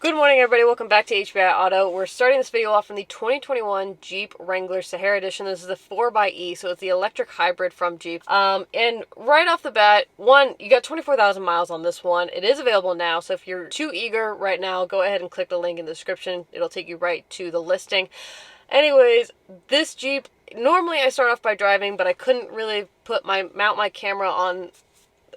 Good morning, everybody. Welcome back to HBI Auto. We're starting this video off from the 2021 Jeep Wrangler Sahara Edition. This is the 4xe, so it's the electric hybrid from Jeep. And right off the bat, you got 24,000 miles on this one. It is available now, so if you're too eager right now, go ahead and click the link in the description. It'll take you right to the listing. Anyways, this Jeep, normally I start off by driving, but I couldn't really mount my camera on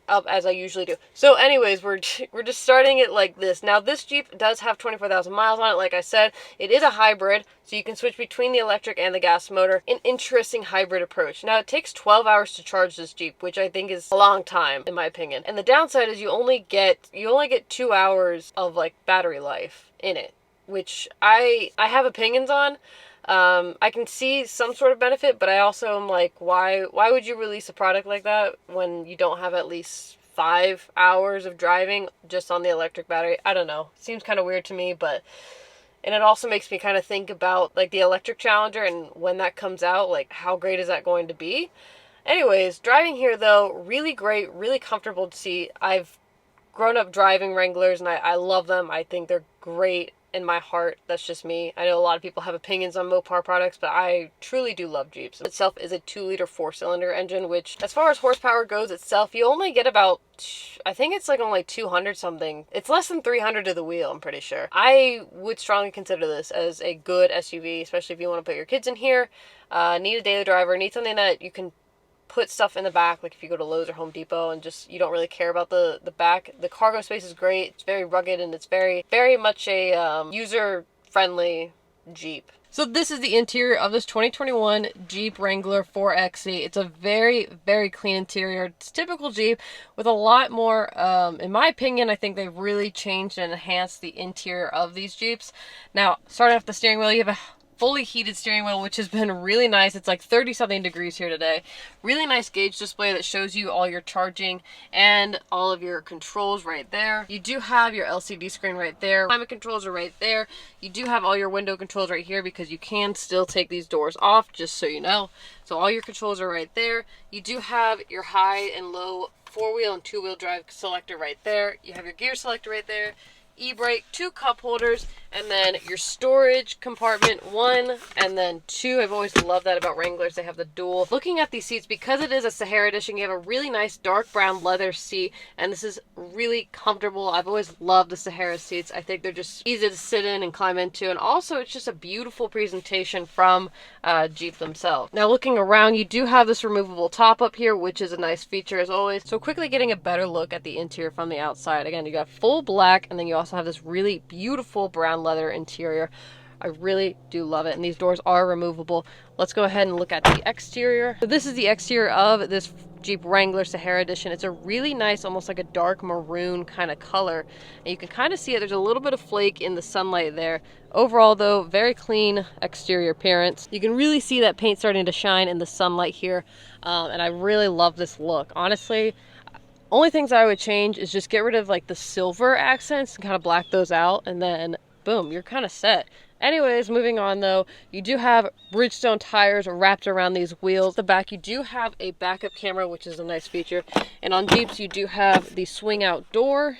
up as I usually do. So anyways, we're just starting it like this. Now this Jeep does have 24,000 miles on it. Like I said, it is a hybrid, so you can switch between the electric and the gas motor. An interesting hybrid approach. Now it takes 12 hours to charge this Jeep, which I think is a long time in my opinion. And the downside is you only get 2 hours of like battery life in it, which I have opinions on. I can see some sort of benefit, but I also am like, why would you release a product like that when you don't have at least 5 hours of driving just on the electric battery? I don't know. Seems kind of weird to me, and it also makes me kind of think about like the electric Challenger and when that comes out, like how great is that going to be? Anyways, driving here though, really great, really comfortable to see. I've grown up driving Wranglers and I love them. I think they're great. In my heart, that's just me. I know a lot of people have opinions on Mopar products, but I truly do love Jeeps. It itself is a 2-liter 4-cylinder engine, which as far as horsepower goes itself, you only get about, I think it's like only 200 something. It's less than 300 to the wheel, I'm pretty sure. I would strongly consider this as a good SUV, especially if you want to put your kids in here, need a daily driver, need something that you can put stuff in the back, like if you go to Lowe's or Home Depot and just you don't really care about the back. The cargo space is great. It's very rugged and it's very much a user friendly Jeep. So this is the interior of this 2021 Jeep Wrangler 4xe. It's a very clean interior. It's typical Jeep with a lot more, in my opinion, I think they've really changed and enhanced the interior of these Jeeps. Now, starting off the steering wheel, you have a fully heated steering wheel, which has been really nice. It's like 30 something degrees here today. Really nice gauge display that shows you all your charging and all of your controls right there. You do have your LCD screen right there. Climate controls are right there. You do have all your window controls right here because you can still take these doors off, just so you know. So all your controls are right there. You do have your high and low 4-wheel and 2-wheel drive selector right there. You have your gear selector right there. E-brake, 2 cup holders, and then your storage compartment 1 and then 2. I've always loved that about Wranglers. They have the dual. Looking at these seats, because it is a Sahara edition, you have a really nice dark brown leather seat, and this is really comfortable. I've always loved the Sahara seats. I think they're just easy to sit in and climb into, and also it's just a beautiful presentation from Jeep themselves. Now looking around, you do have this removable top up here, which is a nice feature as always. So quickly getting a better look at the interior from the outside. Again, you got full black, and then you also have this really beautiful brown leather interior. I really do love it, and these doors are removable. Let's go ahead and look at the exterior. So this is the exterior of this Jeep Wrangler Sahara Edition. It's a really nice, almost like a dark maroon kind of color, and you can kind of see it. There's a little bit of flake in the sunlight there. Overall though, very clean exterior appearance. You can really see that paint starting to shine in the sunlight here, and I really love this look. Honestly, only things I would change is just get rid of like the silver accents and kind of black those out, and then boom, you're kind of set. Anyways, moving on though, you do have Bridgestone tires wrapped around these wheels. The back, you do have a backup camera, which is a nice feature. And on Jeeps, you do have the swing out door.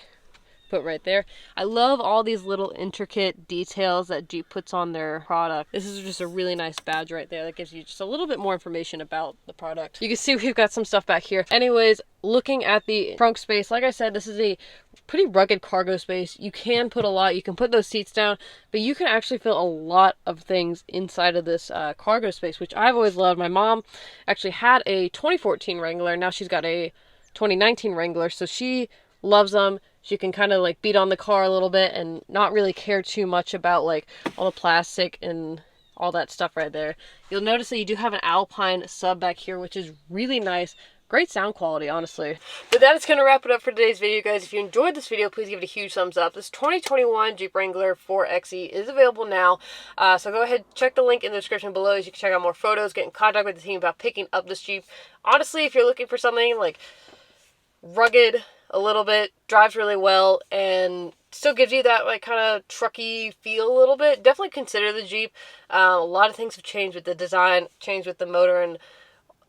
Put right there. I love all these little intricate details that Jeep puts on their product. This is just a really nice badge right there that gives you just a little bit more information about the product. You can see we've got some stuff back here. Anyways, looking at the trunk space, like I said, this is a pretty rugged cargo space. You can put a lot. You can put those seats down, but you can actually fit a lot of things inside of this cargo space, which I've always loved. My mom actually had a 2014 Wrangler. Now she's got a 2019 Wrangler, so she loves them. She can kind of like beat on the car a little bit and not really care too much about like all the plastic and all that stuff right there. You'll notice that you do have an Alpine sub back here, which is really nice. Great sound quality, honestly. But that is going to wrap it up for today's video, guys. If you enjoyed this video, please give it a huge thumbs up. This 2021 Jeep Wrangler 4xe is available now. So go ahead, check the link in the description below. You can check out more photos, get in contact with the team about picking up this Jeep. Honestly, if you're looking for something like rugged, a little bit, drives really well, and still gives you that like kind of trucky feel a little bit, definitely consider the Jeep. A lot of things have changed with the design, changed with the motor, and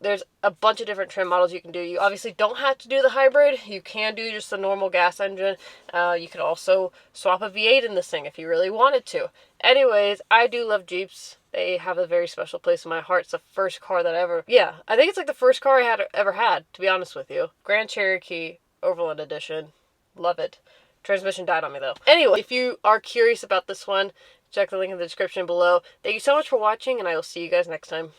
There's a bunch of different trim models you can do. You obviously don't have to do the hybrid. You can do just the normal gas engine. You can also swap a V8 in this thing if you really wanted to. Anyways, I do love Jeeps. They have a very special place in my heart. It's the first car that I think it's like the first car I ever had, to be honest with you. Grand Cherokee Overland Edition. Love it. Transmission died on me though. Anyway, if you are curious about this one, check the link in the description below. Thank you so much for watching, and I will see you guys next time.